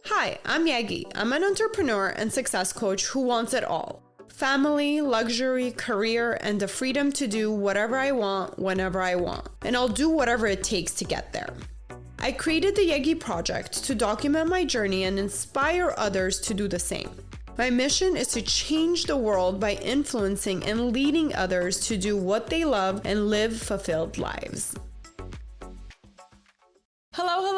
Hi, I'm Yegi. I'm an entrepreneur and success coach who wants it all. Family, luxury, career, and the freedom to do whatever I want, whenever I want. And I'll do whatever it takes to get there. I created the Yegi Project to document my journey and inspire others to do the same. My mission is to change the world by influencing and leading others to do what they love and live fulfilled lives. Hello.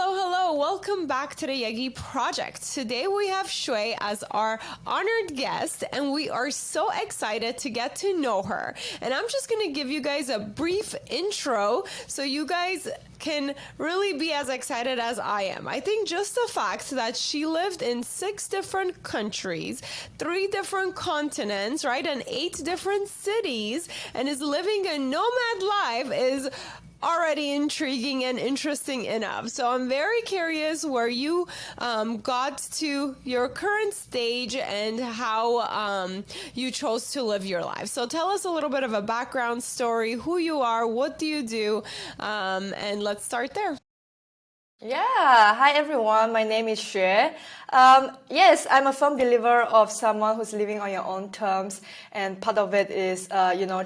Welcome back to the Yegi Project. Today we have Xues as our honored guest, and we are so excited to get to know her. And I'm just going to give you guys a brief intro so you guys can really be as excited as I am. I think just the fact that she lived in 6 different countries, 3 different continents, right, and 8 different cities, and is living a nomad life is already intriguing and interesting enough. So I'm very curious where you got to your current stage and how you chose to live your life. So tell us a little bit of a background story, who you are, what do you do, and let's start there. Yeah, hi everyone, my name is Xue. Yes, I'm a firm believer of someone who's living on your own terms, and part of it is,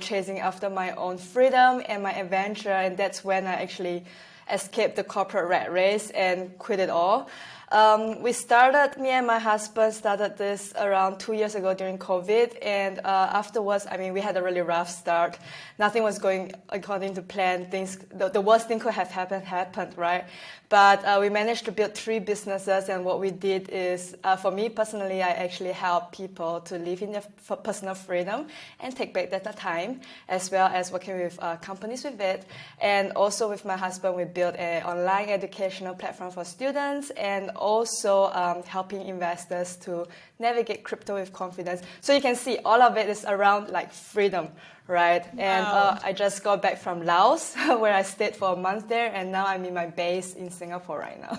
chasing after my own freedom and my adventure, and that's when I actually escaped the corporate rat race and quit it all. Me and my husband started this around 2 years ago during COVID, and afterwards, we had a really rough start. Nothing was going according to plan. The worst thing could have happened, right? But we managed to build 3 businesses, and what we did is, for me personally, I actually help people to live in their personal freedom and take back their time, as well as working with companies with it. And also with my husband, we built an online educational platform for students, and also helping investors to navigate crypto with confidence. So you can see all of it is around like freedom, right? Wow. And I just got back from Laos where I stayed for a month there, and now I'm in my base in Singapore right now.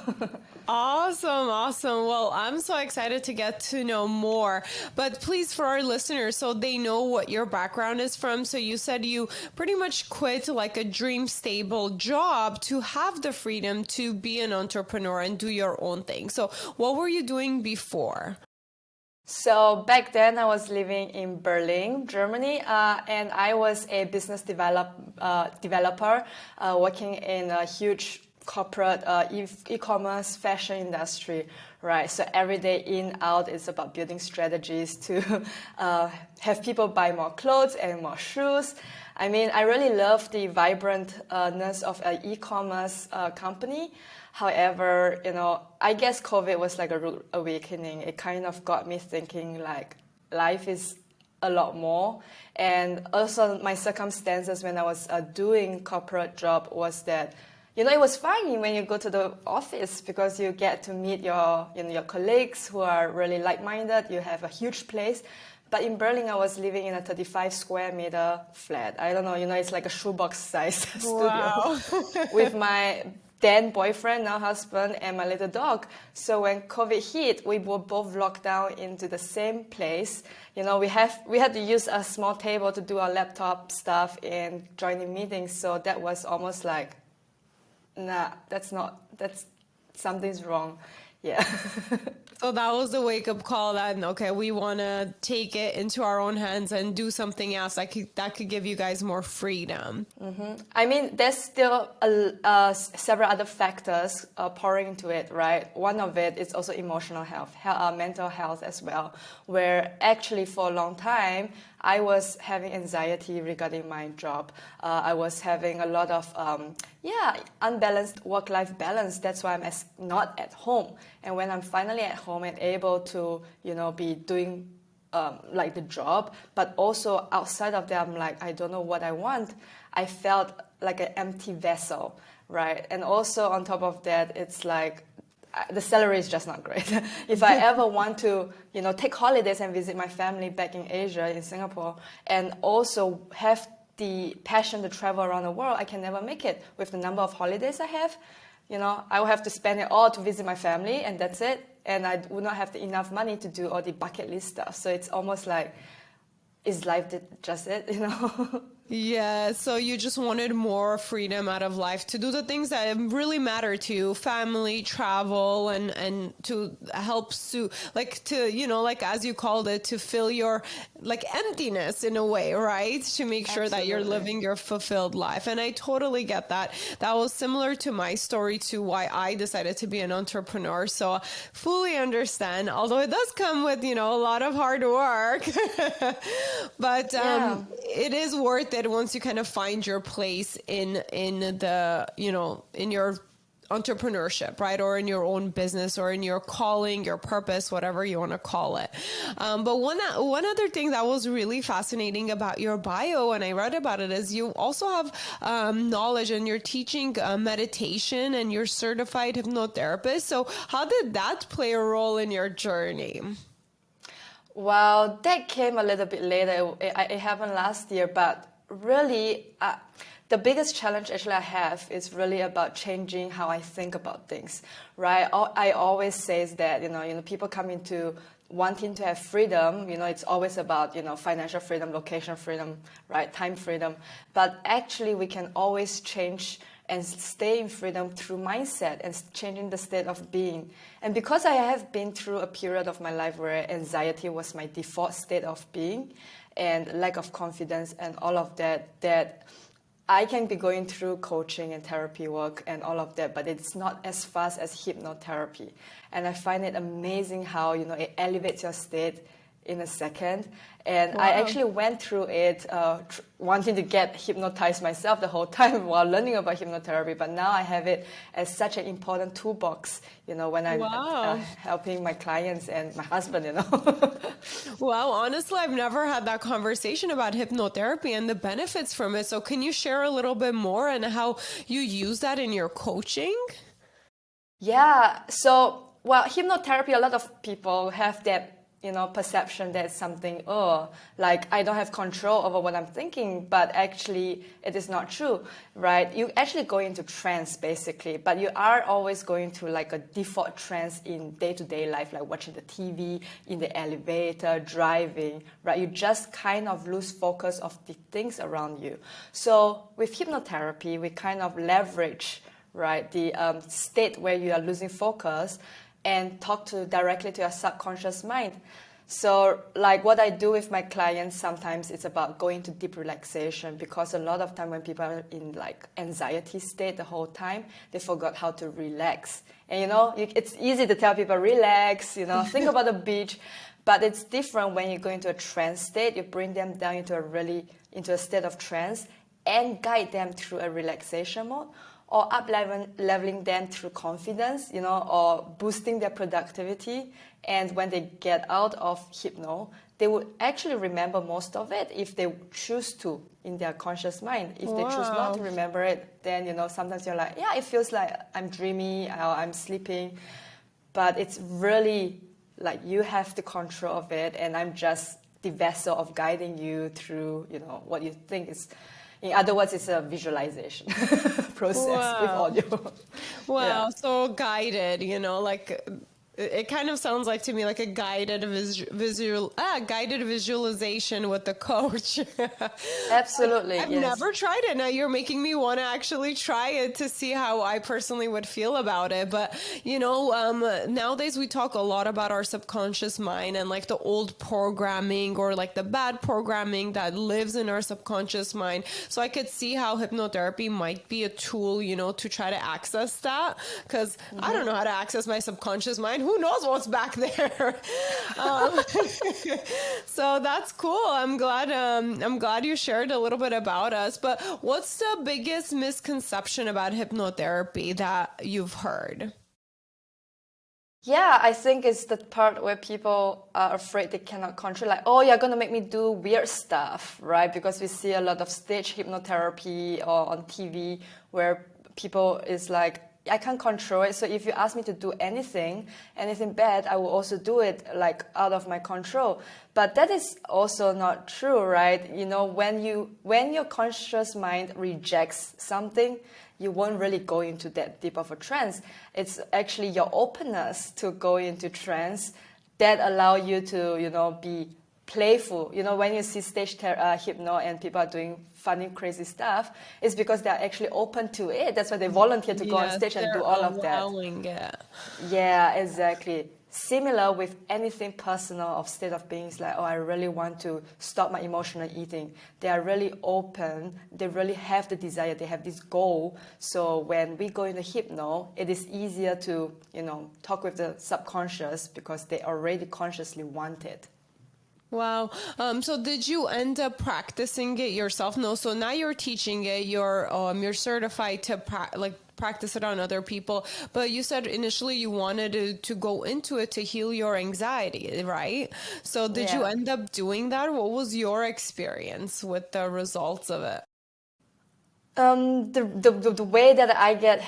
Awesome. Well, I'm so excited to get to know more, but please, for our listeners, so they know what your background is from. So you said you pretty much quit like a dream stable job to have the freedom to be an entrepreneur and do your own thing. So what were you doing before? So back then I was living in Berlin, Germany, and I was a business developer working in a huge corporate e-commerce fashion industry, right? So every day in, out, it's about building strategies to have people buy more clothes and more shoes. I really love the vibrantness of an e-commerce company. However, I guess COVID was like a rude awakening. It kind of got me thinking like life is a lot more. And also my circumstances when I was doing corporate job was that, it was fine when you go to the office because you get to meet your colleagues who are really like-minded. You have a huge place. But in Berlin, I was living in a 35 square meter flat. I don't know, it's like a shoebox size studio with my then boyfriend, now husband, and my little dog. So when COVID hit, we were both locked down into the same place. We had to use a small table to do our laptop stuff and joining meetings. So that was almost like, something's wrong. Yeah. So that was the wake-up call that, okay, we want to take it into our own hands and do something else that could give you guys more freedom. Mm-hmm. There's still several other factors pouring into it, right? One of it is also emotional health, mental health as well, where actually for a long time, I was having anxiety regarding my job. I was having a lot of, unbalanced work-life balance. That's why I'm not at home. And when I'm finally at home and able to, be doing like the job, but also outside of that, I'm like, I don't know what I want. I felt like an empty vessel, right? And also on top of that, it's like, the salary is just not great. If I ever want to, take holidays and visit my family back in Asia, in Singapore, and also have the passion to travel around the world, I can never make it with the number of holidays I have. I will have to spend it all to visit my family, and that's it. And I would not have enough money to do all the bucket list stuff. So it's almost like, is life just it, Yeah, so you just wanted more freedom out of life to do the things that really matter to you, family, travel, and to help like to, like as you called it, to fill your like emptiness in a way, right? To make sure that you're Absolutely. living your fulfilled life. And I totally get that. That was similar to my story to why I decided to be an entrepreneur. So I fully understand, although it does come with, a lot of hard work. But Yeah. it is worth it once you kind of find your place in the in your entrepreneurship, right, or in your own business, or in your calling, your purpose, whatever you want to call it. But one other thing that was really fascinating about your bio, and I read about it, is you also have knowledge, and you're teaching meditation, and you're certified hypnotherapist. So how did that play a role in your journey? Well, that came a little bit later. It happened last year, but really, the biggest challenge actually I have is really about changing how I think about things, right? I always say that, people come into wanting to have freedom, it's always about, financial freedom, location freedom, right? Time freedom. But actually, we can always change and stay in freedom through mindset and changing the state of being. And because I have been through a period of my life where anxiety was my default state of being, and lack of confidence and all of that I can be going through coaching and therapy work and all of that, but it's not as fast as hypnotherapy. And I find it amazing how, it elevates your state in a second. And Wow. I actually went through it wanting to get hypnotized myself the whole time while learning about hypnotherapy. But now I have it as such an important toolbox, when I'm Wow. helping my clients and my husband, Well, honestly, I've never had that conversation about hypnotherapy and the benefits from it. So can you share a little bit more and how you use that in your coaching? Yeah. So, well, hypnotherapy, a lot of people have that, perception that something, like I don't have control over what I'm thinking, but actually it is not true, right? You actually go into trance basically, but you are always going to like a default trance in day-to-day life, like watching the TV, in the elevator, driving, right? You just kind of lose focus of the things around you. So with hypnotherapy, we kind of leverage, right, the state where you are losing focus and talk directly to your subconscious mind. So like what I do with my clients, sometimes it's about going to deep relaxation, because a lot of time when people are in like anxiety state the whole time, they forgot how to relax. And it's easy to tell people relax, think about the beach, but it's different when you go into a trance state. You bring them down into a state of trance and guide them through a relaxation mode, or leveling them through confidence, or boosting their productivity. And when they get out of hypno, they would actually remember most of it if they choose to in their conscious mind. If they choose not to remember it, then, sometimes you're like, yeah, it feels like I'm dreamy or I'm sleeping. But it's really like you have the control of it, and I'm just the vessel of guiding you through, what you think is. In other words, it's a visualization process with Wow. audio. Wow. Yeah. So guided, like it kind of sounds like to me like a guided guided visualization with the coach. Absolutely, I've yes. never tried it. Now you're making me want to actually try it to see how I personally would feel about it. But nowadays we talk a lot about our subconscious mind and like the old programming or like the bad programming that lives in our subconscious mind. So I could see how hypnotherapy might be a tool, to try to access that, because I don't know how to access my subconscious mind. Who knows what's back there? So that's cool. I'm glad you shared a little bit about us. But what's the biggest misconception about hypnotherapy that you've heard? Yeah, I think it's the part where people are afraid they cannot control, like, oh, you're going to make me do weird stuff, right? Because we see a lot of stage hypnotherapy or on TV where people is like, I can't control it. So if you ask me to do anything bad, I will also do it like out of my control. But that is also not true, right? When your conscious mind rejects something, you won't really go into that deep of a trance. It's actually your openness to go into trance that allow you to, be playful. You know, when you see hypno and people are doing funny, crazy stuff, it's because they're actually open to it. That's why they volunteer to go on stage and do all of that. It. Yeah, exactly. Similar with anything personal of state of being, is like, oh, I really want to stop my emotional eating. They are really open. They really have the desire. They have this goal. So when we go into hypno, it is easier to, you know, talk with the subconscious because they already consciously want it. Wow. So did you end up practicing it yourself? No. So now you're teaching it. You're certified to practice it on other people. But you said initially you wanted to go into it to heal your anxiety, right? So did you end up doing that? What was your experience with the results of it? The way that I get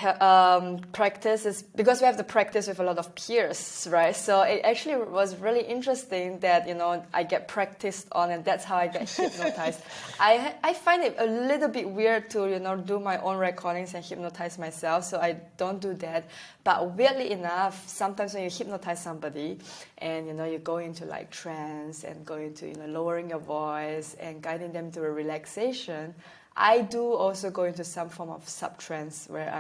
practice is because we have to practice with a lot of peers, right? So it actually was really interesting that, you know, I get practiced on, and that's how I get hypnotized. I find it a little bit weird to, you know, do my own recordings and hypnotize myself, so I don't do that. But weirdly enough, sometimes when you hypnotize somebody and, you know, you go into like trance and go into, you know, lowering your voice and guiding them through a relaxation, I do also go into some form of sub-trance where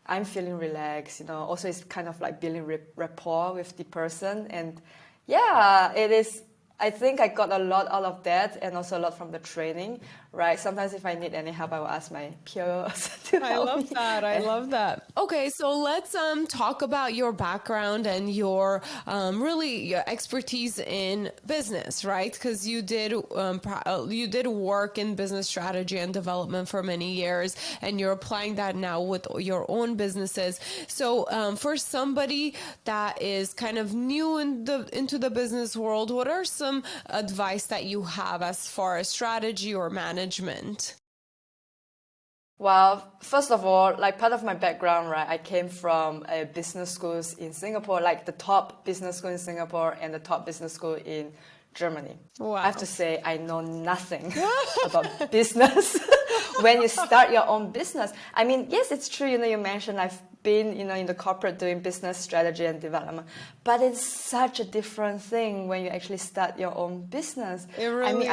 I'm feeling relaxed, you know. Also, it's kind of like building rapport with the person. And yeah, it is. I think I got a lot out of that, and also a lot from the training, right? Sometimes if I need any help, I will ask my peers to help me. I love that. Okay, so let's talk about your background and your really your expertise in business, right? Because you did work in business strategy and development for many years, and you're applying that now with your own businesses. So for somebody that is kind of new into the business world, what are some advice that you have as far as strategy or management? Well, first of all, like part of my background, right, I came from a business schools in Singapore, like the top business school in Singapore and the top business school in Germany. Wow. I have to say, I know nothing about business when you start your own business. I mean, yes, it's true, you know, you mentioned I've been, you know, in the corporate doing business strategy and development, but it's such a different thing when you actually start your own business. It really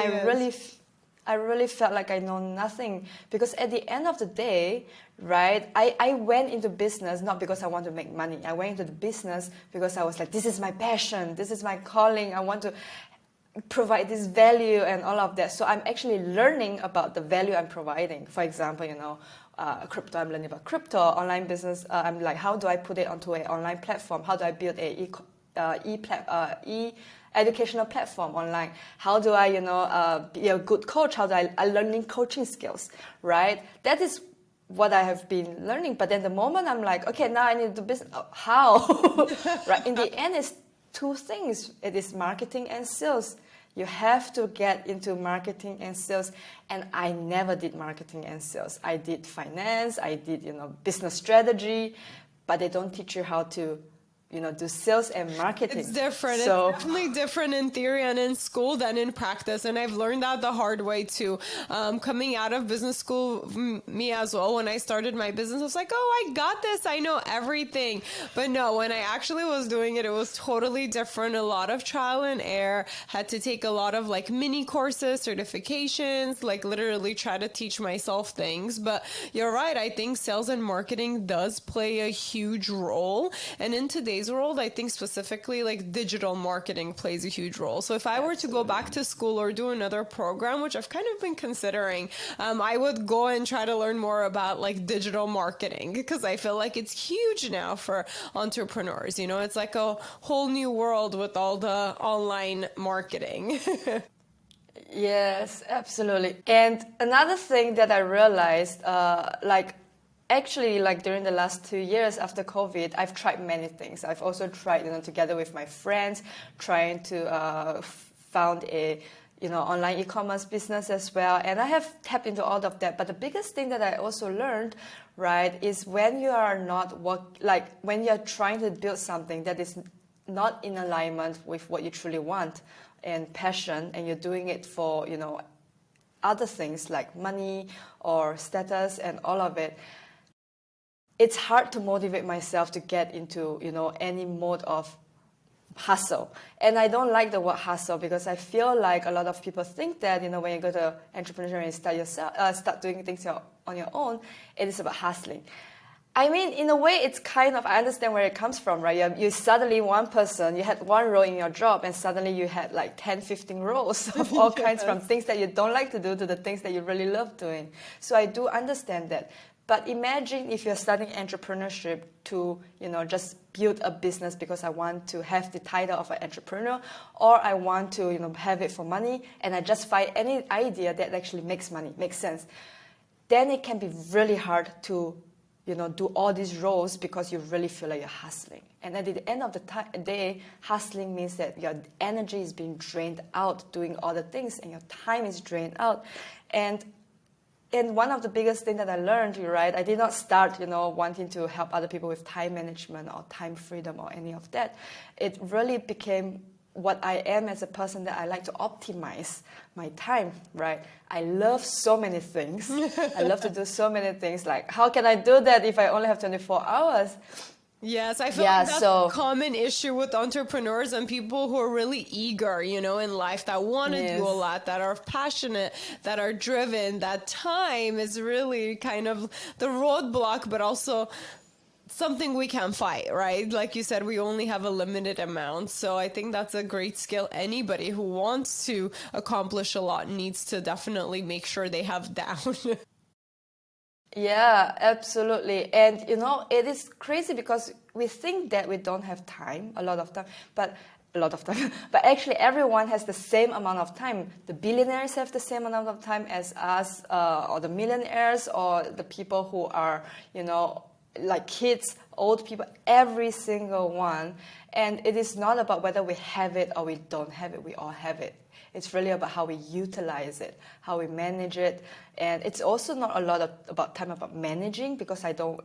is. I really felt like I know nothing because at the end of the day, right, I went into business not because I want to make money. I went into the business because I was like, this is my passion, this is my calling, I want to provide this value and all of that. So I'm actually learning about the value I'm providing. For example, you know, crypto, I'm learning about crypto, online business. I'm like, how do I put it onto an online platform? How do I build a educational platform online? How do I, you know, be a good coach? How do I learning coaching skills, right? That is what I have been learning. But then the moment I'm like, okay, now I need to do business. How? Right? In the end, it's two things. It is marketing and sales. You have to get into marketing and sales. And I never did marketing and sales. I did finance, I did, you know, business strategy, but they don't teach you how to, you know, do sales and marketing. It's different. So, it's definitely different in theory and in school than in practice. And I've learned that the hard way too. Coming out of business school, me as well, when I started my business, I was like, oh, I got this. I know everything. But no, when I actually was doing it, it was totally different. A lot of trial and error. Had to take a lot of like mini courses, certifications, like literally try to teach myself things. But you're right. I think sales and marketing does play a huge role. And in today's world, I think specifically like digital marketing plays a huge role. So if I were to go back to school or do another program, which I've kind of been considering, I would go and try to learn more about like digital marketing because I feel like it's huge now for entrepreneurs. You know, it's like a whole new world with all the online marketing. yes, absolutely. And another thing that I realized, actually, like during the last 2 years after COVID, I've tried many things. I've also tried, you know, together with my friends, trying to found a, you know, online e-commerce business as well. And I have tapped into all of that. But the biggest thing that I also learned, right, is when you are not when you're trying to build something that is not in alignment with what you truly want and passion, and you're doing it for, you know, other things like money or status and all of it, it's hard to motivate myself to get into, you know, any mode of hustle. And I don't like the word hustle because I feel like a lot of people think that, when you go to entrepreneurship and start doing things on your own, it is about hustling. I mean, in a way, it's kind of, I understand where it comes from, right? You suddenly, one person, you had one role in your job, and suddenly you had like 10, 15 roles of all kinds, from things that you don't like to do to the things that you really love doing. So I do understand that. But imagine if you're studying entrepreneurship to, just build a business because I want to have the title of an entrepreneur, or I want to, have it for money, and I just find any idea that actually makes money, makes sense. Then it can be really hard to do all these roles because you really feel like you're hustling. And at the end of the day, hustling means that your energy is being drained out doing all the things, and your time is drained out. And one of the biggest things that I learned, right, I did not start, wanting to help other people with time management or time freedom or any of that. It really became what I am as a person, that I like to optimize my time, right? I love so many things. I love to do so many things. Like, how can I do that if I only have 24 hours? Yes, I feel like that's a common issue with entrepreneurs and people who are really eager, in life, that want to do a lot, that are passionate, that are driven. That time is really kind of the roadblock, but also something we can fight, right? Like you said, we only have a limited amount. So I think that's a great skill. Anybody who wants to accomplish a lot needs to definitely make sure they have down. Yeah, absolutely. And, it is crazy because we think that we don't have time, a lot of time, but actually everyone has the same amount of time. The billionaires have the same amount of time as us, or the millionaires, or the people who are, like kids, old people, every single one. And it is not about whether we have it or we don't have it. We all have it. It's really about how we utilize it, how we manage it. And it's also not a lot about managing, because I don't,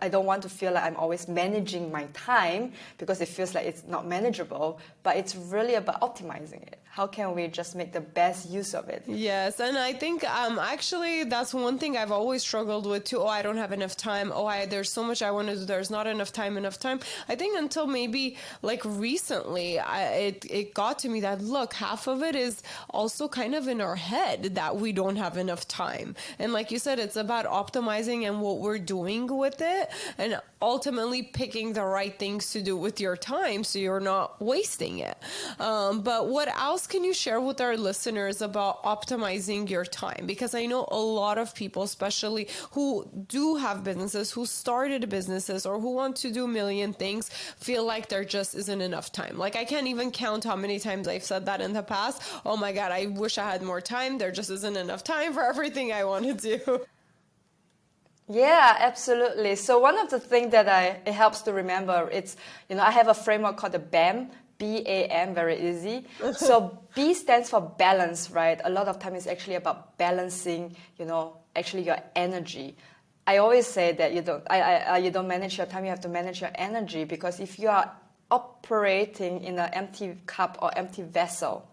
I don't want to feel like I'm always managing my time, because it feels like it's not manageable. But it's really about optimizing it. How can we just make the best use of it? Yes, and I think actually that's one thing I've always struggled with too. Oh, I don't have enough time. Oh, there's so much I want to do. There's not enough time. I think until maybe like recently, it got to me that, look, half of it is also kind of in our head, that we don't have enough time. And like you said, it's about optimizing and what we're doing with it, and ultimately picking the right things to do with your time so you're not wasting it. But what else can you share with our listeners about optimizing your time? Because I know a lot of people, especially who do have businesses, who started businesses, or who want to do a million things, feel like there just isn't enough time. Like, I can't even count how many times I've said that in the past. Oh my God, I wish I had more time. There just isn't enough time for everything I want to do. Yeah, absolutely. So one of the things that it helps to remember, it's, I have a framework called the BAM, BAM, very easy. So B stands for balance, right? A lot of time it's actually about balancing, actually your energy. I always say that you don't manage your time, you have to manage your energy, because if you are operating in an empty cup or empty vessel,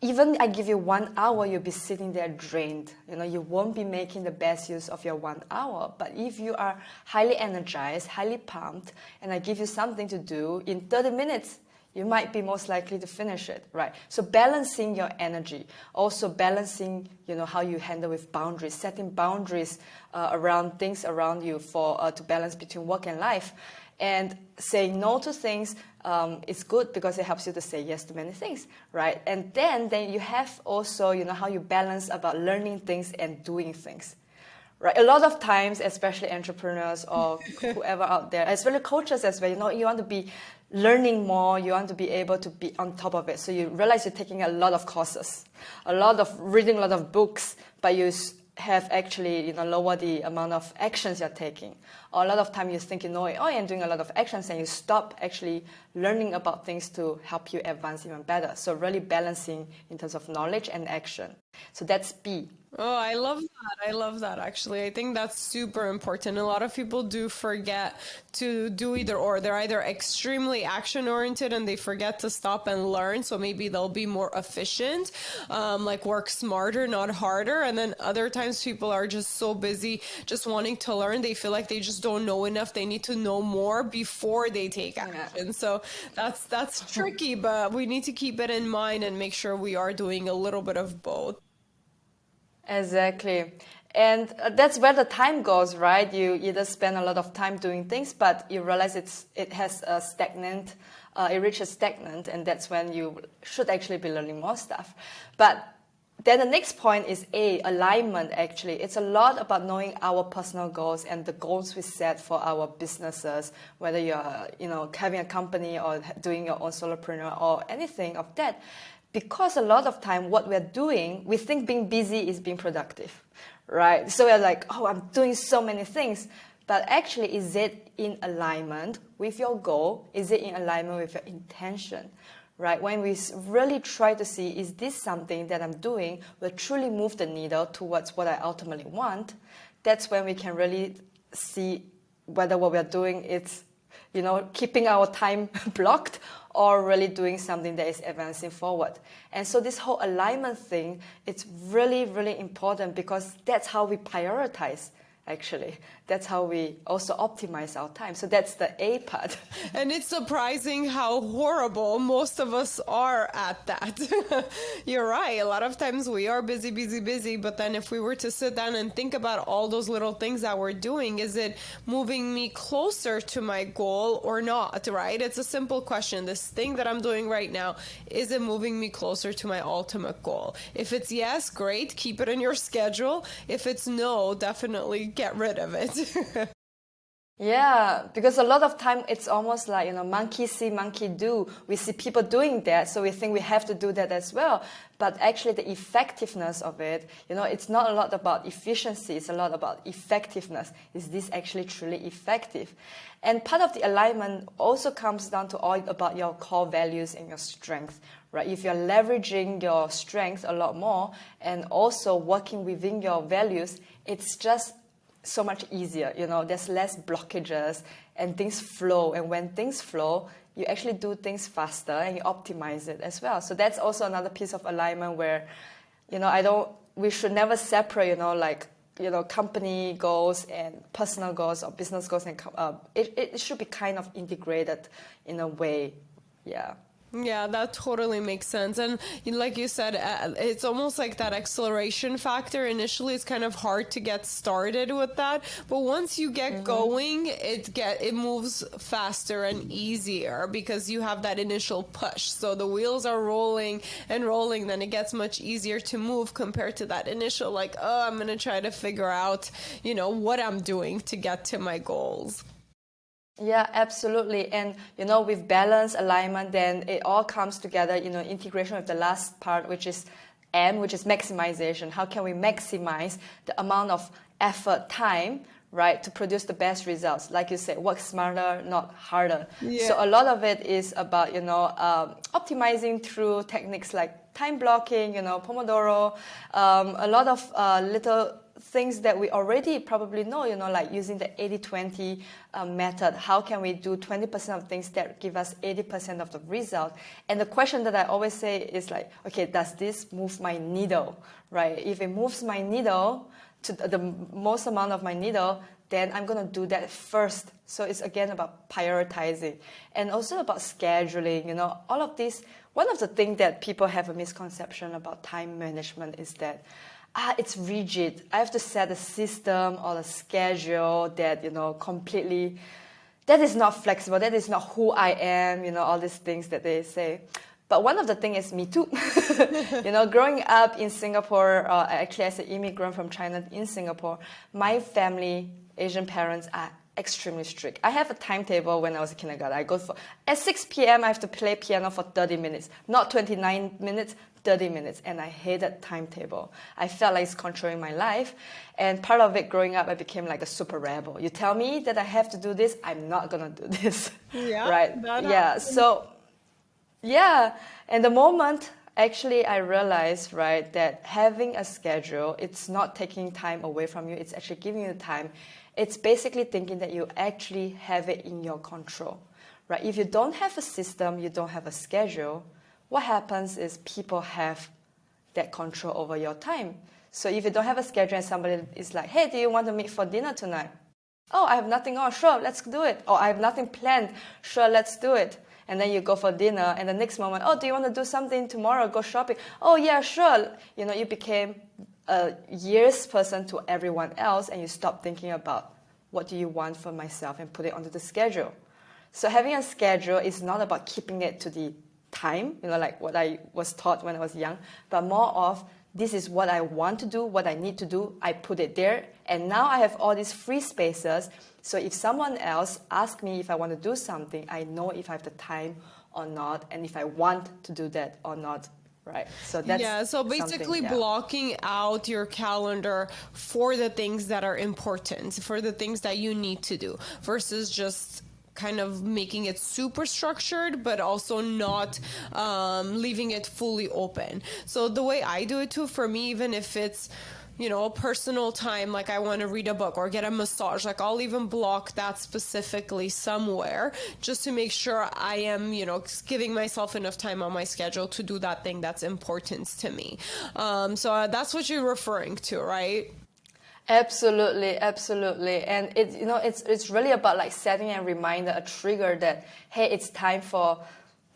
even I give you 1 hour, you'll be sitting there drained. You won't be making the best use of your 1 hour. But if you are highly energized, highly pumped, and I give you something to do in 30 minutes, you might be most likely to finish it, right? So balancing your energy, also balancing, how you handle with boundaries, setting boundaries around things around you to balance between work and life. And saying no to things is good because it helps you to say yes to many things, right? And then you have also, how you balance about learning things and doing things, right? A lot of times, especially entrepreneurs or whoever out there, especially coaches as well, you want to be learning more, you want to be able to be on top of it. So you realize you're taking a lot of courses, reading a lot of books, but you have actually lower the amount of actions you're taking. Or a lot of time you think I'm doing a lot of actions, and you stop actually learning about things to help you advance even better. So really balancing in terms of knowledge and action. So that's B. Oh, I love that. I love that actually. I think that's super important. A lot of people do forget to do either or. They're either extremely action oriented and they forget to stop and learn. So maybe they'll be more efficient, like work smarter, not harder. And then other times people are just so busy just wanting to learn. They feel like they just don't know enough. They need to know more before they take action. So that's tricky, but we need to keep it in mind and make sure we are doing a little bit of both. Exactly. And that's where the time goes, right? You either spend a lot of time doing things, but you realize it has a stagnant, it reaches stagnant, and that's when you should actually be learning more stuff. But then the next point is alignment, actually. It's a lot about knowing our personal goals and the goals we set for our businesses, whether you're, having a company or doing your own solopreneur or anything of that. Because a lot of time what we're doing, we think being busy is being productive, right? So we're like, oh, I'm doing so many things. But actually, is it in alignment with your goal? Is it in alignment with your intention, right? When we really try to see, is this something that I'm doing will truly move the needle towards what I ultimately want? That's when we can really see whether what we're doing is, keeping our time blocked or really doing something that is advancing forward. And so this whole alignment thing, it's really, really important because that's how we prioritize, actually. That's how we also optimize our time. So that's the A part. And it's surprising how horrible most of us are at that. You're right. A lot of times we are busy, busy, busy. But then if we were to sit down and think about all those little things that we're doing, is it moving me closer to my goal or not, right? It's a simple question. This thing that I'm doing right now, is it moving me closer to my ultimate goal? If it's yes, great. Keep it in your schedule. If it's no, definitely get rid of it. Yeah, because a lot of time it's almost like, monkey see, monkey do. We see people doing that, so we think we have to do that as well. But actually the effectiveness of it, it's not a lot about efficiency, it's a lot about effectiveness. Is this actually truly effective? And part of the alignment also comes down to all about your core values and your strength, right? If you're leveraging your strength a lot more and also working within your values, it's just so much easier, there's less blockages and things flow. And when things flow, you actually do things faster and you optimize it as well. So that's also another piece of alignment where, we should never separate, company goals and personal goals or business goals. And it should be kind of integrated in a way. Yeah. Yeah, that totally makes sense. And like you said, it's almost like that acceleration factor. Initially, it's kind of hard to get started with that. But once you get going, it moves faster and easier because you have that initial push. So the wheels are rolling and rolling, then it gets much easier to move compared to that initial, like, oh, I'm going to try to figure out, what I'm doing to get to my goals. Yeah, absolutely. And, with balance, alignment, then it all comes together, integration with the last part, which is M, which is maximization. How can we maximize the amount of effort, time, right, to produce the best results? Like you said, work smarter, not harder. Yeah. So a lot of it is about, optimizing through techniques like time blocking, Pomodoro, a lot of little things that we already probably know, like using the 80-20 method. How can we do 20% of things that give us 80% of the result? And the question that I always say is like, okay, does this move my needle, right? If it moves my needle to the most amount of my needle, then I'm going to do that first. So it's again about prioritizing and also about scheduling, all of this. One of the things that people have a misconception about time management is that it's rigid. I have to set a system or a schedule that, completely, that is not flexible. That is not who I am, all these things that they say. But one of the things is me too. Growing up in Singapore, actually as an immigrant from China in Singapore, my family, Asian parents, are extremely strict. I have a timetable when I was in kindergarten. At 6 p.m. I have to play piano for 30 minutes, not 29 minutes, 30 minutes. And I hate that timetable. I felt like it's controlling my life. And part of it, growing up, I became like a super rebel. You tell me that I have to do this, I'm not going to do this. Yeah. Right? Yeah. So, yeah. And the moment Actually, I realized, right, that having a schedule, it's not taking time away from you, it's actually giving you time. It's basically thinking that you actually have it in your control, right? If you don't have a system, you don't have a schedule, what happens is people have that control over your time. So if you don't have a schedule and somebody is like, hey, do you want to meet for dinner tonight? Oh, I have nothing on, sure, let's do it. Or I have nothing planned, sure, let's do it. And then you go for dinner, and the next moment, oh, do you want to do something tomorrow, go shopping? Oh, yeah, sure. You know, you became a yes person to everyone else, and you stop thinking about what do you want for myself and put it onto the schedule. So having a schedule is not about keeping it to the time, you know, like what I was taught when I was young, but more of this is what I want to do, what I need to do, I put it there, and now I have all these free spaces. So if someone else asks me if I want to do something, I know if I have the time or not, and if I want to do that or not, right? So that's so basically blocking out your calendar for the things that are important, for the things that you need to do, versus just kind of making it super structured, but also not leaving it fully open. So the way I do it too, for me, even if it's, you know, personal time, like I want to read a book or get a massage, like I'll even block that specifically somewhere just to make sure I am, you know, giving myself enough time on my schedule to do that thing that's important to me. So that's what you're referring to, right? Absolutely, absolutely. And it, you know, it's really about like setting a reminder, a trigger that, hey, it's time for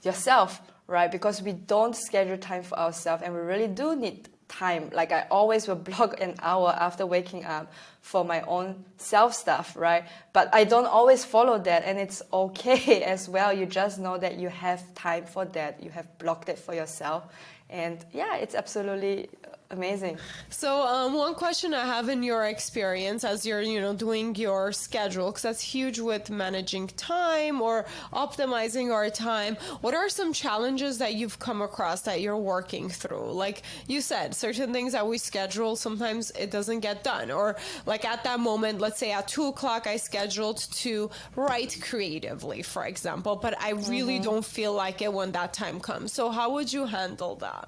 yourself, right? Because we don't schedule time for ourselves, and we really do need time. Like I always will block an hour after waking up for my own self stuff, right? But I don't always follow that, and it's okay as well. You just know that you have time for that. You have blocked it for yourself. And yeah, it's absolutely amazing. So one question I have in your experience as you're, you know, doing your schedule, because that's huge with managing time or optimizing our time. What are some challenges that you've come across that you're working through? Like you said, certain things that we schedule, sometimes it doesn't get done. Or like at that moment, let's say at 2:00, I scheduled to write creatively, for example, but I really don't feel like it when that time comes. So how would you handle that?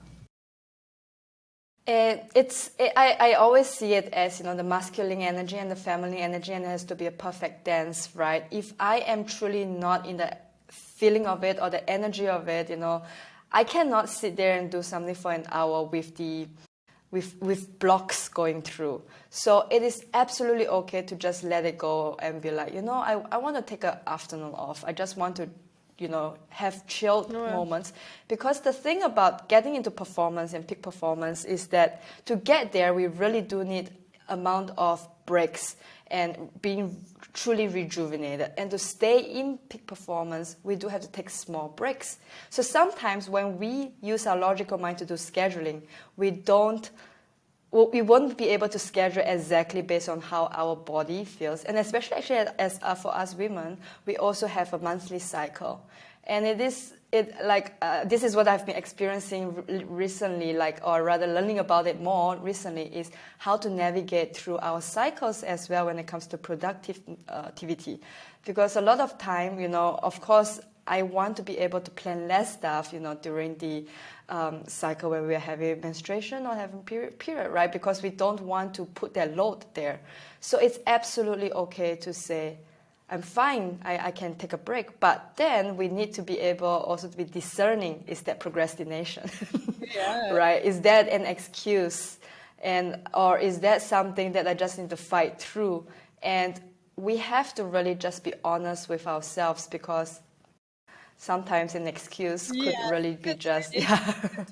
I always see it as, you know, the masculine energy and the feminine energy, and it has to be a perfect dance, right? If I am truly not in the feeling of it or the energy of it, you know, I cannot sit there and do something for an hour with blocks going through. So it is absolutely okay to just let it go and be like, you know, I want to take an afternoon off. I just want to, you know, have chilled moments. Because the thing about getting into performance and peak performance is that to get there, we really do need amount of breaks and being truly rejuvenated. And to stay in peak performance, we do have to take small breaks. So sometimes when we use our logical mind to do scheduling, we won't be able to schedule exactly based on how our body feels. And especially actually as for us women, we also have a monthly cycle. And this is what I've been experiencing recently, like, or rather learning about it more recently, is how to navigate through our cycles as well when it comes to productive activity. Because a lot of time, you know, of course, I want to be able to plan less stuff, you know, during the cycle where we're having menstruation or having period, right? Because we don't want to put that load there. So it's absolutely okay to say, I'm fine, I can take a break. But then we need to be able also to be discerning, is that procrastination? Yeah. Right? Is that an excuse? Or is that something that I just need to fight through? And we have to really just be honest with ourselves, because sometimes an excuse could really be just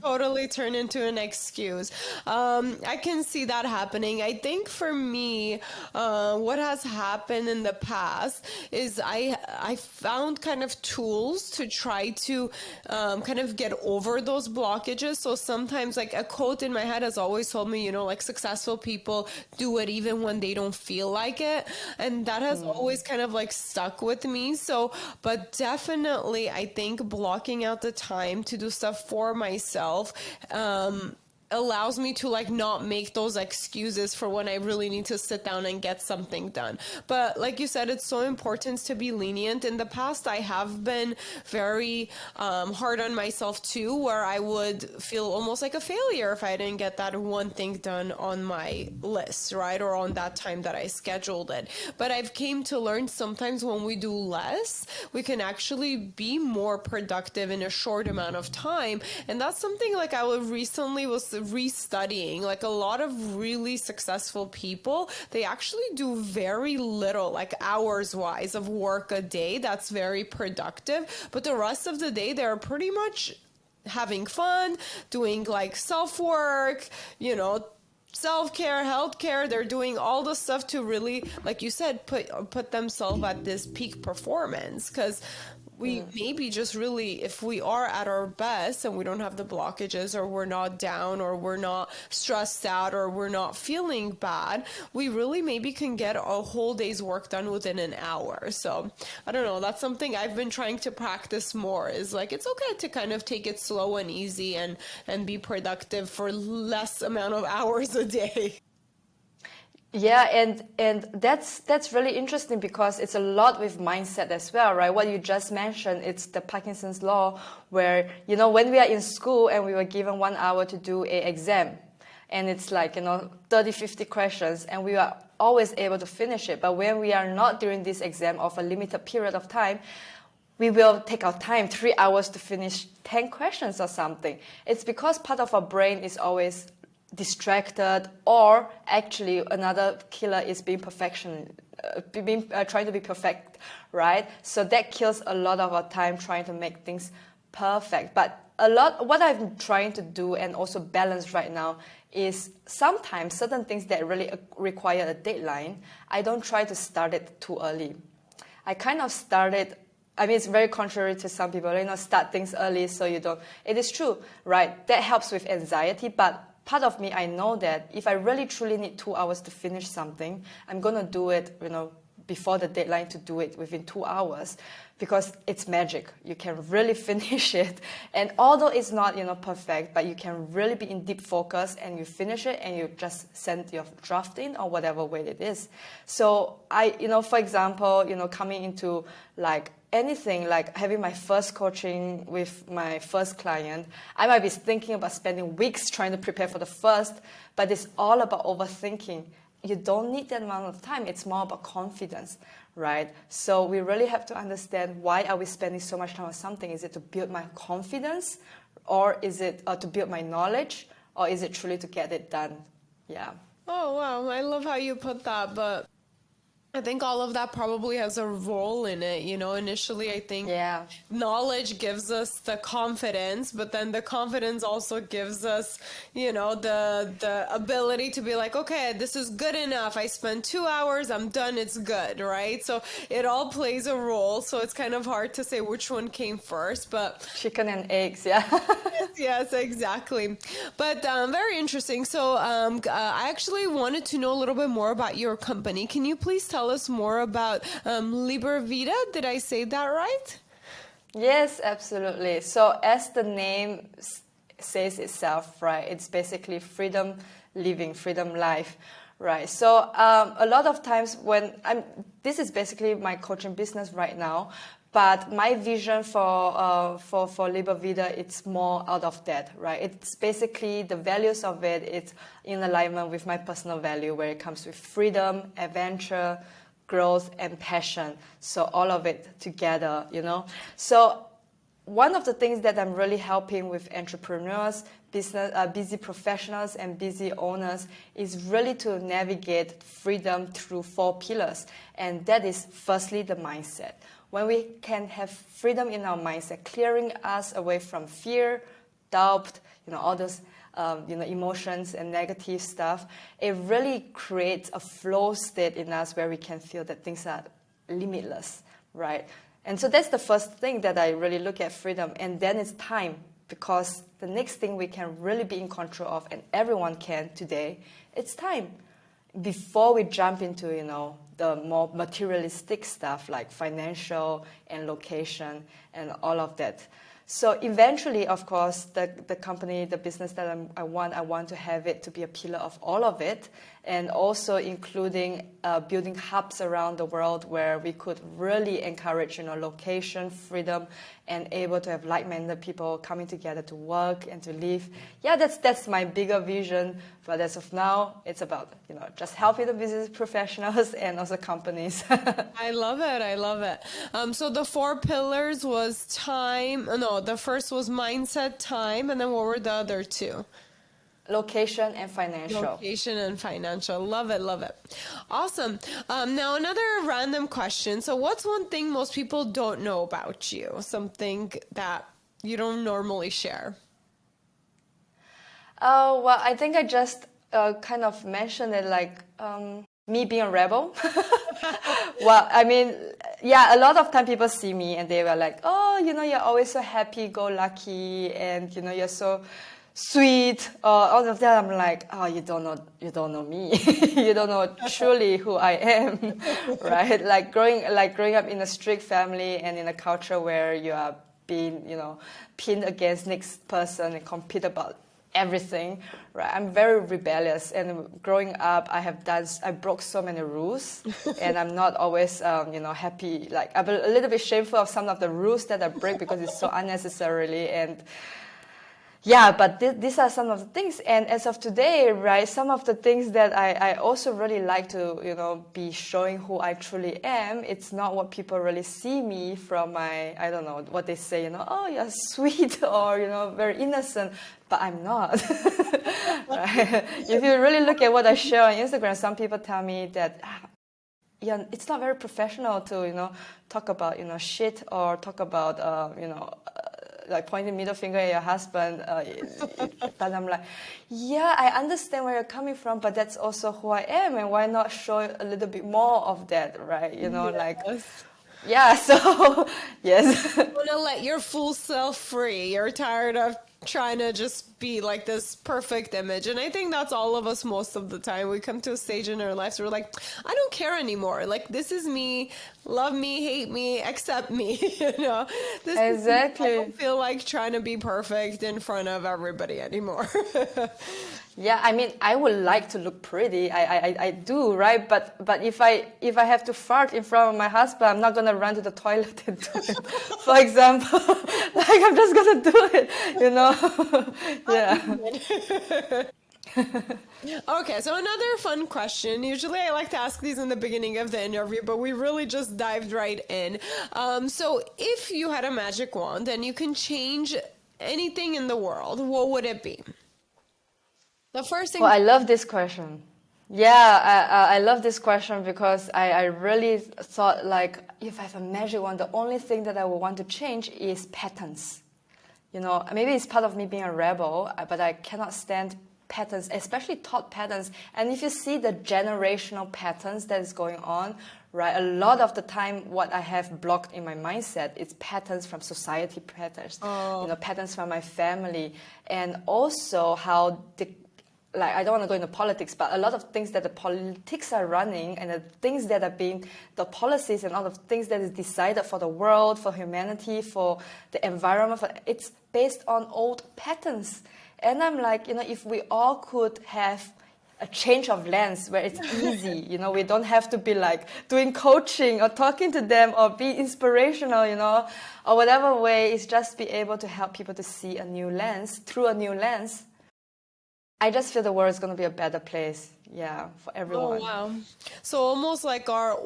totally turn into an excuse. I can see that happening. I think for me, what has happened in the past is I found kind of tools to try to kind of get over those blockages. So sometimes, like, a quote in my head has always told me, you know, like, successful people do it even when they don't feel like it, and that has always kind of like stuck with me. So, but definitely I think blocking out the time to do stuff for myself allows me to like not make those excuses for when I really need to sit down and get something done. But like you said, it's so important to be lenient. In the past, I have been very hard on myself too, where I would feel almost like a failure if I didn't get that one thing done on my list, right? Or on that time that I scheduled it. But I've came to learn sometimes when we do less, we can actually be more productive in a short amount of time. And that's something like I recently was restudying. Like a lot of really successful people, they actually do very little, like hours wise, of work a day that's very productive. But the rest of the day, they're pretty much having fun, doing like self-work, self-care, health-care. They're doing all the stuff to really, like you said, put themselves at this peak performance. Because we maybe just really, if we are at our best and we don't have the blockages, or we're not down, or we're not stressed out, or we're not feeling bad, we really maybe can get a whole day's work done within an hour. So I don't know, that's something I've been trying to practice more, is like it's okay to kind of take it slow and easy and be productive for less amount of hours a day. Yeah, and that's really interesting, because it's a lot with mindset as well, right? What you just mentioned, it's the Parkinson's law, where, when we are in school and we were given 1 hour to do an exam, and it's like, 30, 50 questions, and we are always able to finish it. But when we are not during this exam of a limited period of time, we will take our time, 3 hours to finish 10 questions or something. It's because part of our brain is always distracted, or actually another killer is being trying to be perfect, right? So that kills a lot of our time trying to make things perfect. But what I'm trying to do and also balance right now is sometimes certain things that really require a deadline, I don't try to start it too early. I kind of started, it's very contrary to some people, start things early so you don't. It is true, right? That helps with anxiety, but part of me, I know that if I really truly need 2 hours to finish something, I'm going to do it, before the deadline, to do it within 2 hours, because it's magic. You can really finish it. And although it's not, perfect, but you can really be in deep focus, and you finish it and you just send your draft in, or whatever way it is. So for example, coming into like anything, like having my first coaching with my first client, I might be thinking about spending weeks trying to prepare for the first, but it's all about overthinking. You don't need that amount of time. It's more about confidence, right? So we really have to understand, why are we spending so much time on something? Is it to build my confidence, or is it to build my knowledge, or is it truly to get it done? Yeah. Oh, wow. I love how you put that, but I think all of that probably has a role in it. Initially, I think knowledge gives us the confidence, but then the confidence also gives us, the ability to be like, okay, this is good enough. I spent 2 hours, I'm done, it's good, right? So it all plays a role. So it's kind of hard to say which one came first, but chicken and eggs, yeah. Yes, exactly. But very interesting. So I actually wanted to know a little bit more about your company. Can you please tell us more about Liber Vita? Did I say that right? Yes, absolutely. So as the name says itself, right, it's basically freedom living, freedom life, right? So a lot of times this is basically my coaching business right now, but my vision for Liber Vita, it's more out of that, right? It's basically the values of it. It's in alignment with my personal value, where it comes with freedom, adventure, growth, and passion. So all of it together, So one of the things that I'm really helping with entrepreneurs, busy professionals, and busy owners is really to navigate freedom through 4 pillars. And that is firstly the mindset. When we can have freedom in our mindset, clearing us away from fear, doubt, all those emotions and negative stuff, it really creates a flow state in us where we can feel that things are limitless, right? And so that's the first thing that I really look at freedom. And then it's time, because the next thing we can really be in control of, and everyone can today, it's time. Before we jump into, the more materialistic stuff like financial and location and all of that. So eventually, of course, the company, the business that I want to have it to be a pillar of all of it, and also including building hubs around the world where we could really encourage, location, freedom, and able to have like-minded people coming together to work and to live. Yeah, that's my bigger vision. But as of now, it's about, just helping the business professionals and also companies. I love it. I love it. So the 4 pillars was time. No, the first was mindset, time, and then what were the other 2? Location and financial. Location and financial. Love it. Love it. Awesome. Now another random question. So what's one thing most people don't know about you? Something that you don't normally share? Well, I think I just kind of mentioned it, like me being a rebel. Well, I mean, yeah, a lot of time people see me and they were like, oh, you're always so happy-go-lucky, and you're so sweet, all of that. I'm like, oh, you don't know me. You don't know truly who I am, right? Like growing up in a strict family and in a culture where you are being, pinned against next person and compete about everything, right? I'm very rebellious, and growing up, I broke so many rules, and I'm not always, happy. Like, I'm a little bit shameful of some of the rules that I break because it's so unnecessarily. And yeah, but these are some of the things. And as of today, right, some of the things that I also really like to, be showing who I truly am. It's not what people really see me from my, I don't know, what they say, oh, you're sweet or, very innocent. But I'm not. Right? If you really look at what I share on Instagram, some people tell me that, yeah, it's not very professional to, talk about, shit, or talk about, like pointing middle finger at your husband. But I'm like, yeah, I understand where you're coming from, but that's also who I am, and why not show a little bit more of that, right? Yes. Yeah, so, yes. You want to let your full self free. You're tired of trying to just be like this perfect image. And I think that's all of us most of the time. We come to a stage in our lives where we're like, I don't care anymore. Like, this is me. Love me, hate me, accept me. This Exactly. I don't feel like trying to be perfect in front of everybody anymore. Yeah, I mean, I would like to look pretty. I do, right? But if I have to fart in front of my husband, I'm not gonna run to the toilet and do it. For example, like, I'm just gonna do it, Yeah. Okay, so another fun question. Usually I like to ask these in the beginning of the interview, but we really just dived right in. So if you had a magic wand and you can change anything in the world, what would it be? The first thing. Well, I love this question. Yeah, I love this question because I really thought, like, if I have a magic wand, the only thing that I would want to change is patterns. Maybe it's part of me being a rebel, but I cannot stand patterns, especially thought patterns. And if you see the generational patterns that is going on, right, a lot of the time what I have blocked in my mindset, it's patterns from society, patterns, patterns from my family, and also how I don't want to go into politics, but a lot of things that the politics are running, and the things that are being, the policies and all of things that is decided for the world, for humanity, for the environment, it's based on old patterns. And I'm like, if we all could have a change of lens where it's easy, we don't have to be like doing coaching or talking to them or be inspirational, or whatever way, it's just be able to help people to see a new lens, through a new lens. I just feel the world is going to be a better place, for everyone. Oh, wow. So almost like our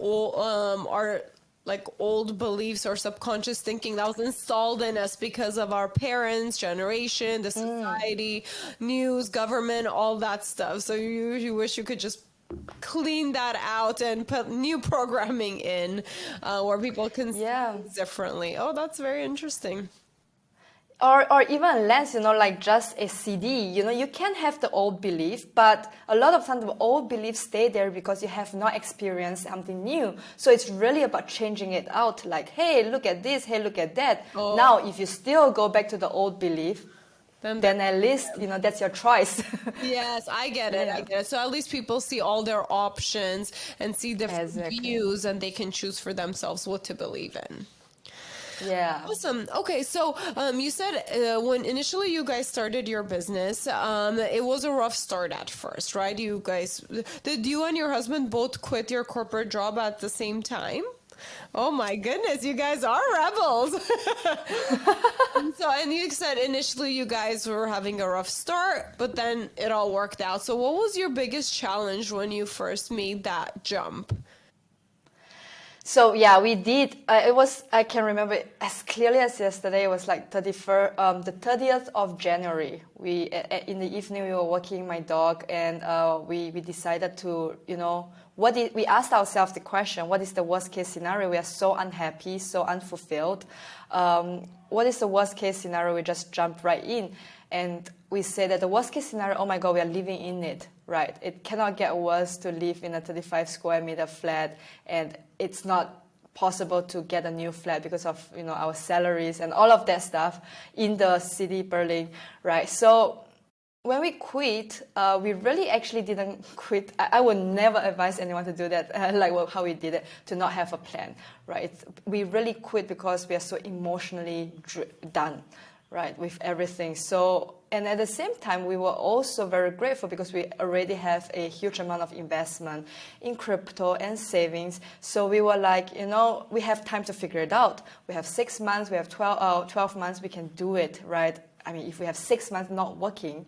old beliefs or subconscious thinking that was installed in us because of our parents' generation, the society, news, government, all that stuff. So you wish you could just clean that out and put new programming in where people can see things differently. Oh, that's very interesting. Or even less, like just a CD. You can have the old belief, but a lot of times the old beliefs stay there because you have not experienced something new. So it's really about changing it out. Like, hey, look at this. Hey, look at that. Oh. Now, if you still go back to the old belief, then at least, that's your choice. Yes, I get it. I get it. So at least people see all their options and see different views, and they can choose for themselves what to believe in. Yeah. Awesome. Okay, so you said when initially you guys started your business, it was a rough start at first, right? You guys, did you and your husband both quit your corporate job at the same time? Oh my goodness, you guys are rebels. So, and you said initially you guys were having a rough start, but then it all worked out. So, what was your biggest challenge when you first made that jump? So yeah, we did. It was, I can remember it as clearly as yesterday. It was like the 30th of January. In the evening we were walking my dog, and we decided to, we asked ourselves the question: what is the worst case scenario? We are so unhappy, so unfulfilled. What is the worst case scenario? We just jump right in, and we say that the worst case scenario. Oh my God, we are living in it. Right, it cannot get worse to live in a 35 square meter flat, and it's not possible to get a new flat because of our salaries and all of that stuff in the city Berlin, right? So when we quit, we really actually didn't quit. I would never advise anyone to do that, how we did it, to not have a plan, right? We really quit because we are so emotionally done, right, with everything. So, and at the same time, we were also very grateful because we already have a huge amount of investment in crypto and savings. So we were like, we have time to figure it out. We have 6 months, we have 12 months, we can do it, right? I mean, if we have 6 months not working,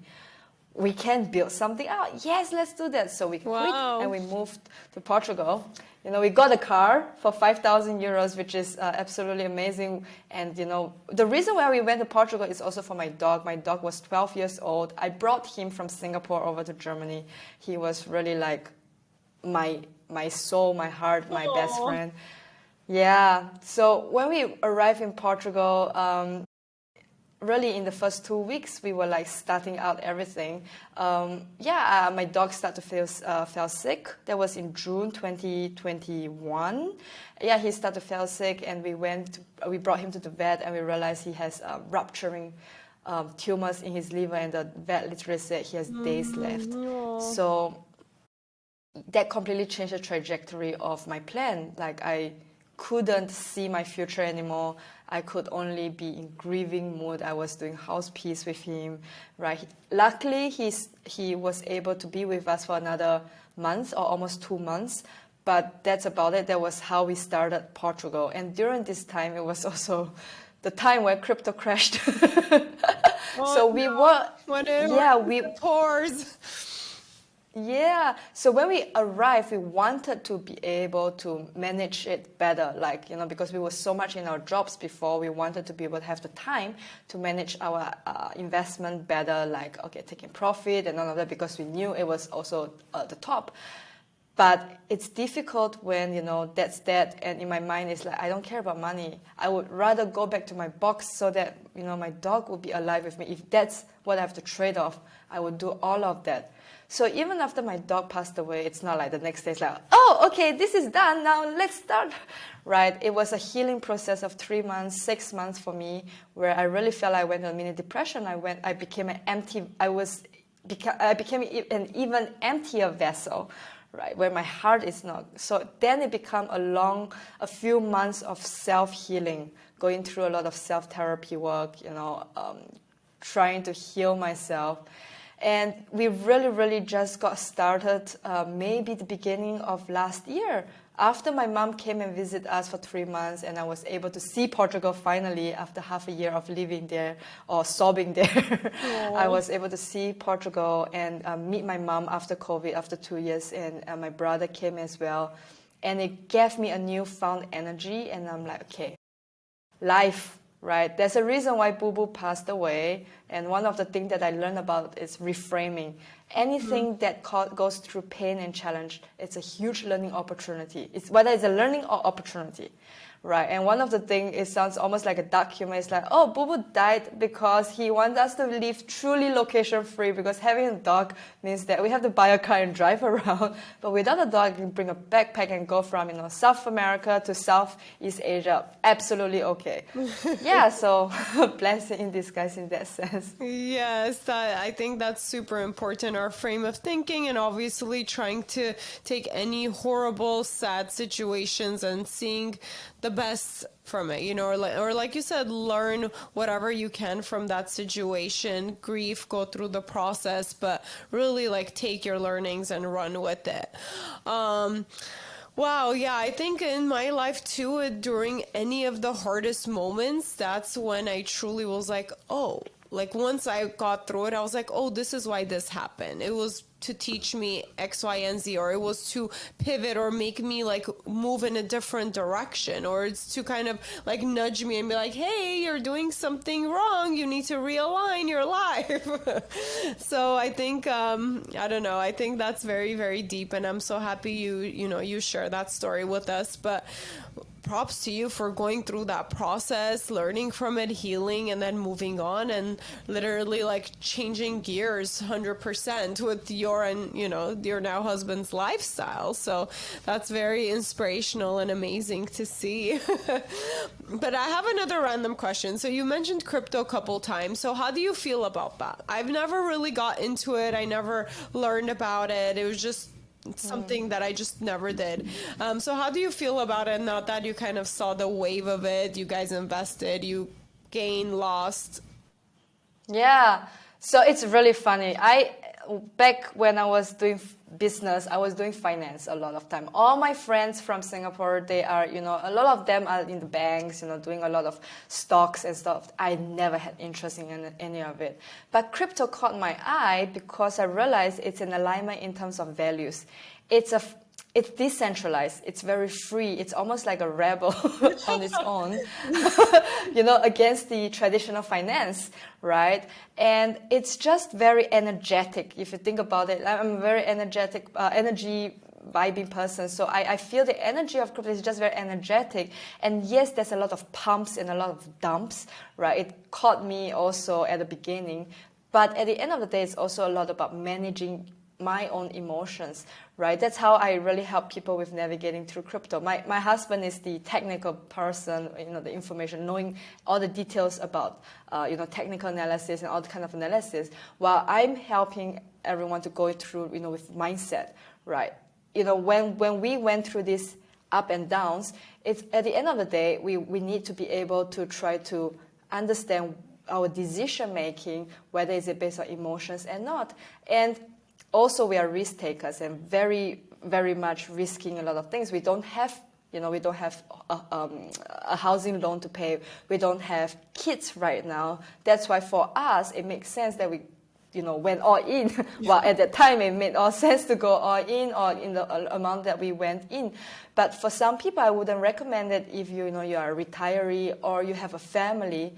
we can build something out. Yes, let's do that. So we quit and we moved to Portugal. We got a car for 5,000 euros, which is absolutely amazing. And, the reason why we went to Portugal is also for my dog. My dog was 12 years old. I brought him from Singapore over to Germany. He was really like my soul, my heart, my best friend. Yeah. So when we arrived in Portugal, really in the first 2 weeks, we were like starting out everything. My dog started to fell sick. That was in June 2021. Yeah, he started to fell sick, and we brought him to the vet, and we realized he has rupturing tumors in his liver, and the vet literally said he has days left. So that completely changed the trajectory of my plan. Like, I couldn't see my future anymore. I could only be in grieving mood. I was doing house peace with him, right? Luckily, he was able to be with us for another month or almost 2 months, but that's about it. That was how we started Portugal. And during this time, it was also the time where crypto crashed. So we were, Pores. Yeah. So when we arrived, we wanted to be able to manage it better, because we were so much in our jobs before. We wanted to be able to have the time to manage our investment better, taking profit and all of that, because we knew it was also the top. But it's difficult when, that's that. And in my mind, it's like, I don't care about money. I would rather go back to my box so that, my dog will be alive with me. If that's what I have to trade off, I would do all of that. So even after my dog passed away, it's not like the next day it's like, oh, okay, this is done, now let's start, right? It was a healing process of 3 months, 6 months for me, where I really felt I went on a mini depression. I became an even emptier vessel, right, where my heart is not. So then it became a few months of self-healing, going through a lot of self-therapy work, trying to heal myself. And we really, really just got started maybe the beginning of last year. After my mom came and visited us for 3 months, and I was able to see Portugal finally after half a year of living there or sobbing there. I was able to see Portugal and meet my mom after COVID, after 2 years, and my brother came as well. And it gave me a newfound energy, and I'm like, okay, life. Right, there's a reason why Boo Boo passed away, and one of the things that I learned about is reframing. Anything that goes through pain and challenge, it's a huge learning opportunity. Whether it's a learning or opportunity, right? And one of the things, it sounds almost like a dark humor. It's like, oh, Boo Boo died because he wants us to live truly location free, because having a dog means that we have to buy a car and drive around. But without a dog, you can bring a backpack and go from South America to Southeast Asia. Absolutely okay. Yeah, so blessing in disguise in that sense. Yes, I think that's super important, our frame of thinking, and obviously trying to take any horrible, sad situations and seeing the best from it, or like you said, learn whatever you can from that situation, grief, go through the process, but really like take your learnings and run with it. Wow, yeah, I think in my life too, during any of the hardest moments, that's when I truly was like, oh, like once I got through it, I was like, oh, this is why this happened. It was to teach me X, Y, and Z, or it was to pivot or make me like move in a different direction, or it's to kind of like nudge me and be like, hey, you're doing something wrong. You need to realign your life. So I think, I don't know, I think that's very, very deep. And I'm so happy you share that story with us. But props to you for going through that process, learning from it, healing, and then moving on and literally like changing gears 100% with your and your now husband's lifestyle. So that's very inspirational and amazing to see. But I have another random question. So you mentioned crypto a couple times. So how do you feel about that? I've never really got into it. I never learned about it. It was just something that I just never did. So how do you feel about it now that you kind of saw the wave of it? You guys invested, you gained, lost. Yeah, so it's really funny. Back when I was doing business, I was doing finance a lot of time. All my friends from Singapore, they are, a lot of them are in the banks, doing a lot of stocks and stuff. I never had interest in any of it. But crypto caught my eye because I realized it's in alignment in terms of values. It's decentralized. It's very free. It's almost like a rebel on its own, against the traditional finance, right? And it's just very energetic. If you think about it, I'm a very energetic, energy vibing person. So I feel the energy of crypto is just very energetic. And yes, there's a lot of pumps and a lot of dumps, right? It caught me also at the beginning. But at the end of the day, it's also a lot about managing my own emotions, right? That's how I really help people with navigating through crypto. My husband is the technical person, the information, knowing all the details about, technical analysis and all the kind of analysis, while I'm helping everyone to go through, with mindset, right? When we went through this up and downs, it's at the end of the day, we need to be able to try to understand our decision making, whether it's based on emotions and not. And also, we are risk takers and very, very much risking a lot of things. We don't have, a housing loan to pay. We don't have kids right now. That's why for us, it makes sense that we, went all in. Well, at that time, it made all sense to go all in or in the amount that we went in. But for some people, I wouldn't recommend it if you are a retiree or you have a family.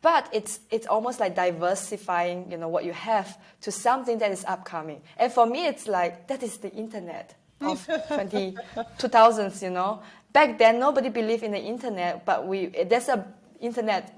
But it's almost like diversifying, what you have to something that is upcoming. And for me, it's like, that is the internet of 2000s, Back then, nobody believed in the internet, but there's a internet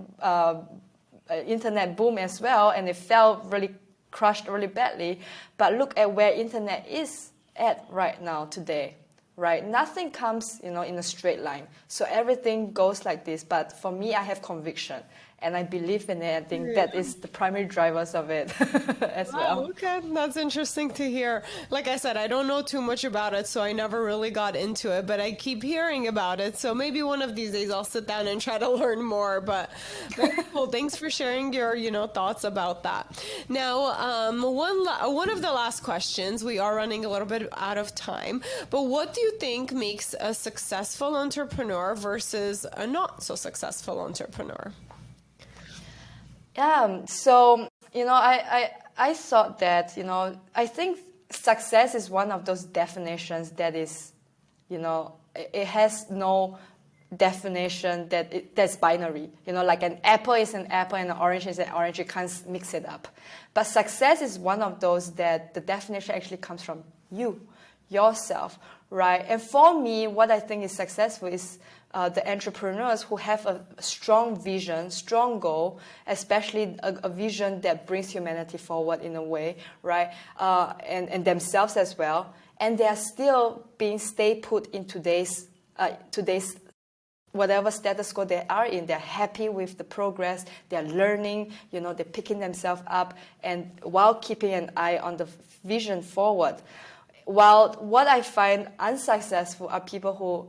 boom as well, and it fell really crushed really badly. But look at where internet is at right now today. Right, nothing comes, in a straight line. So everything goes like this. But for me, I have conviction, and I believe in it. I think that is the primary drivers of it as well. Okay, that's interesting to hear. Like I said, I don't know too much about it, so I never really got into it. But I keep hearing about it. So maybe one of these days I'll sit down and try to learn more. But very cool. Thanks for sharing your, thoughts about that. Now, one of the last questions. We are running a little bit out of time. But what do you think makes a successful entrepreneur versus a not so successful entrepreneur? So, I thought that, I think success is one of those definitions that is, it has no definition that's binary. Like an apple is an apple and an orange is an orange. You can't mix it up. But success is one of those that the definition actually comes from yourself, right? And for me, what I think is successful is the entrepreneurs who have a strong vision, strong goal, especially a vision that brings humanity forward in a way, right? And themselves as well. And they are still being stay put in today's whatever status quo they are in. They're happy with the progress. They're learning, they're picking themselves up, and while keeping an eye on the vision forward. while what I find unsuccessful are people who,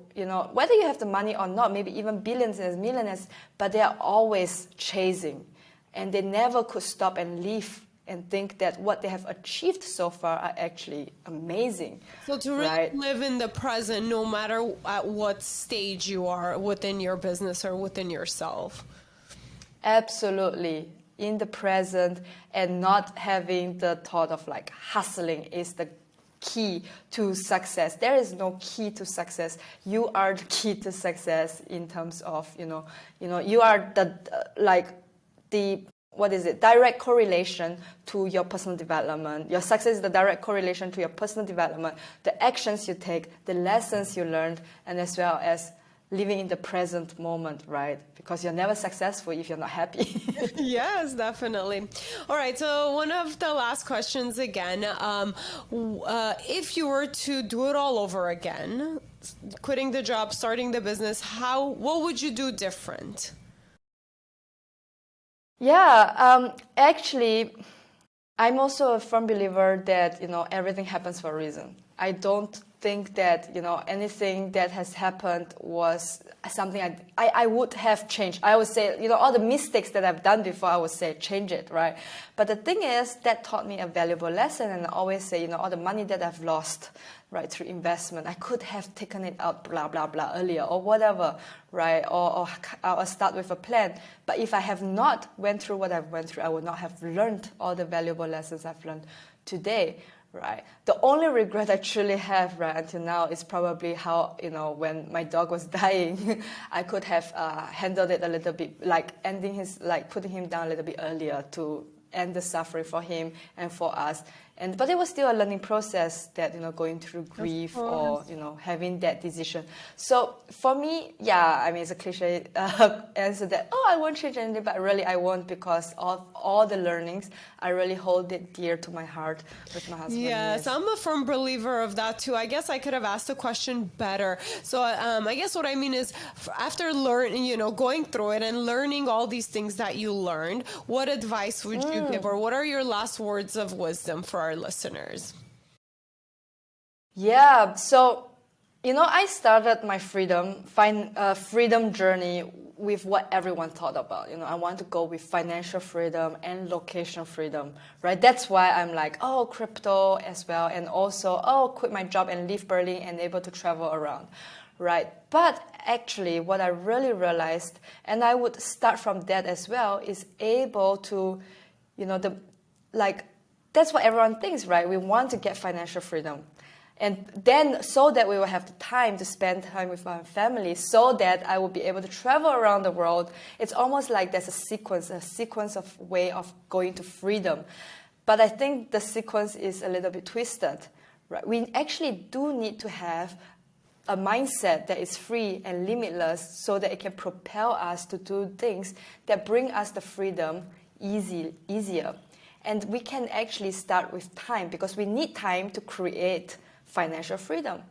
whether you have the money or not, maybe even billionaires, millionaires, but they are always chasing, and they never could stop and live and think that what they have achieved so far are actually amazing. So to really live in the present, no matter at what stage you are within your business or within yourself. Absolutely. In the present, and not having the thought of like hustling is the key to success. There is no key to success. You are the key to success in terms of, you are the direct correlation to your personal development. Your success is the direct correlation to your personal development, the actions you take, the lessons you learned, and as well as living in the present moment, right? Because you're never successful if you're not happy. Yes, definitely. All right, so one of the last questions again, if you were to do it all over again, quitting the job, starting the business, what would you do different? Yeah, actually, I'm also a firm believer that, everything happens for a reason. I don't think that, anything that has happened was something I would have changed. I would say, all the mistakes that I've done before, I would say change it, right? But the thing is, that taught me a valuable lesson. And I always say, all the money that I've lost, right, through investment, I could have taken it out, blah, blah, blah, earlier or whatever, right? Or start with a plan. But if I have not went through what I've went through, I would not have learned all the valuable lessons I've learned today. Right. The only regret I truly have right until now is probably how, when my dog was dying, I could have handled it a little bit, like putting him down a little bit earlier to end the suffering for him and for us. But it was still a learning process that, going through grief or, having that decision. So for me, yeah, I mean, it's a cliche answer that, I won't change anything, but really I won't, because of all the learnings, I really hold it dear to my heart with my husband. Yes, I'm a firm believer of that too. I guess I could have asked the question better. So I guess what I mean is, after learning, going through it and learning all these things that you learned, what advice would you give, or what are your last words of wisdom for our listeners? Yeah, so I started my freedom journey with what everyone thought about. I want to go with financial freedom and location freedom, right? That's why I'm like, crypto as well, and also quit my job and leave Berlin and able to travel around, right? But actually, what I really realized, and I would start from that as well, is able to, that's what everyone thinks, right? We want to get financial freedom. And then so that we will have the time to spend time with our family, so that I will be able to travel around the world. It's almost like there's a sequence of way of going to freedom. But I think the sequence is a little bit twisted, right? We actually do need to have a mindset that is free and limitless, so that it can propel us to do things that bring us the freedom easier. And we can actually start with time, because we need time to create financial freedom,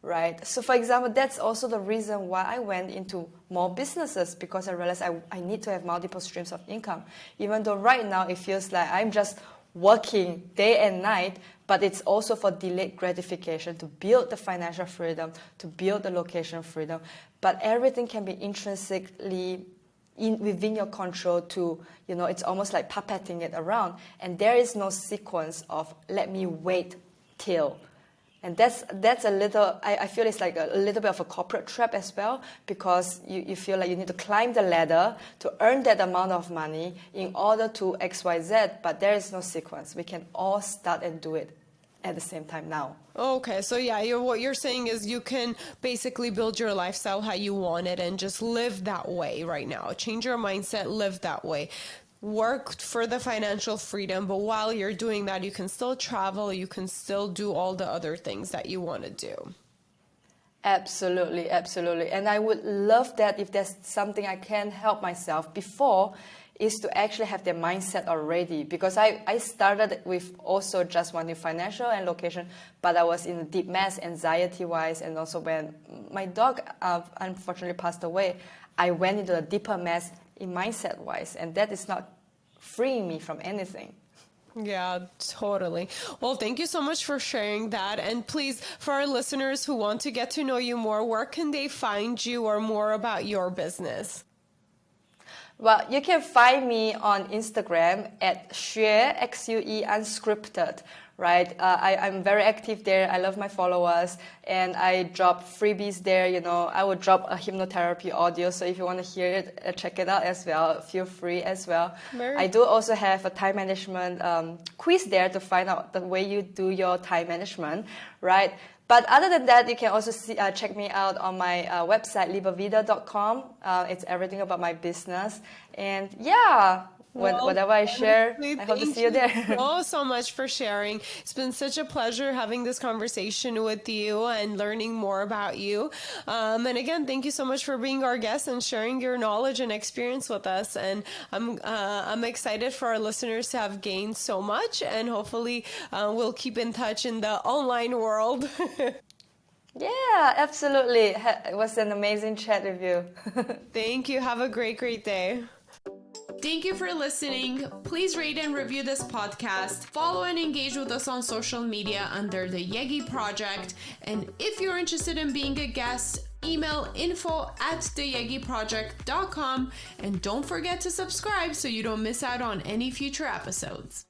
right? So for example, that's also the reason why I went into more businesses, because I realized I need to have multiple streams of income. Even though right now it feels like I'm just working day and night, but it's also for delayed gratification, to build the financial freedom, to build the location freedom. But everything can be intrinsically within your control to, it's almost like puppeting it around. And there is no sequence of let me wait till. And that's a little, I feel it's like a little bit of a corporate trap as well, because you feel like you need to climb the ladder to earn that amount of money in order to XYZ, but there is no sequence. We can all start and do it at the same time now. Okay, so yeah, what you're saying is you can basically build your lifestyle how you want it and just live that way right now. Change your mindset, live that way. Work for the financial freedom, but while you're doing that, you can still travel, you can still do all the other things that you want to do. Absolutely, absolutely. And I would love that if there's something I can help myself before, is to actually have their mindset already. Because I started with also just wanting financial and location, but I was in a deep mess anxiety-wise, and also when my dog unfortunately passed away, I went into a deeper mess in mindset-wise, and that is not freeing me from anything. Yeah, totally. Well, thank you so much for sharing that. And please, for our listeners who want to get to know you more, where can they find you or more about your business? Well, you can find me on Instagram at Xue, Xue Unscripted, right? I'm very active there. I love my followers, and I drop freebies there. I would drop a hypnotherapy audio, so if you want to hear it, check it out as well. Feel free as well. I do also have a time management quiz there to find out the way you do your time management, right? But other than that, you can also check me out on my website, libervita.com. It's everything about my business. And yeah, whatever I share, I hope to see you there. Thank you so much for sharing. It's been such a pleasure having this conversation with you and learning more about you. And again, thank you so much for being our guest and sharing your knowledge and experience with us. And I'm excited for our listeners to have gained so much, and hopefully we'll keep in touch in the online world. Yeah, absolutely. It was an amazing chat with you. Thank you. Have a great, great day. Thank you for listening. Please rate and review this podcast. Follow and engage with us on social media under the Yegi Project. And if you're interested in being a guest, email info@theyegiproject.com. And don't forget to subscribe so you don't miss out on any future episodes.